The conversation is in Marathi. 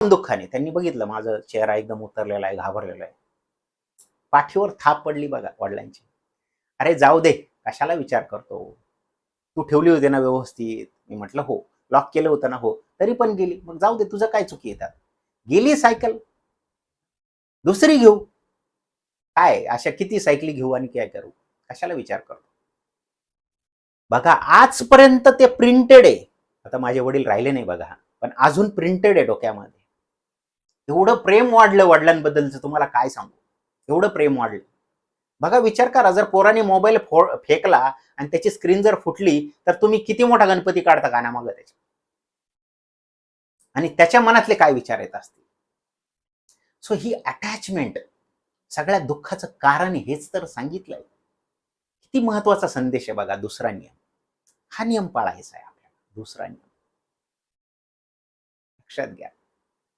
दुःखाने त्यांनी बघितलं माझा चेहरा एकदम उतरलेला आहे, घाबरलेला आहे. पाठीवर थाप पडली बघा वडिलांची. अरे जाऊ दे, कशाला विचार करतो, तू ठेवली होती ना व्यवस्थित. मी म्हटलं हो. लॉक केलं होतं ना, हो. तरी पण गेली. मग जाऊ दे, तुझं काय चुकी येतात. गेली सायकल, दुसरी घेऊ. काय अशा किती सायकली घेऊ आणि काय करू, कशाला विचार करतो. बघा आजपर्यंत ते प्रिंटेड आहे. आता माझे वडील राहिले नाही बघा, पण अजून प्रिंटेड आहे डोक्यामध्ये. एवढं प्रेम वाढलं वडिलांबद्दलचं, तुम्हाला काय सांगू. एवढं प्रेम वाढलं. बघा विचार करा, जर पोराने मोबाईल फेकला आणि त्याची स्क्रीन जर फुटली, तर तुम्ही किती मोठा गणपती काढता कानामागं त्याच्या, आणि त्याच्या मनातले काय विचार येत असतील. सो ही अटॅचमेंट सगळ्या दुःखाचं कारण हेच तर सांगितलंय. किती महत्वाचा संदेश आहे बघा. दुसरा नियम, हा नियम पाळायचा आहे आपल्याला. दुसरा नियम लक्षात घ्या.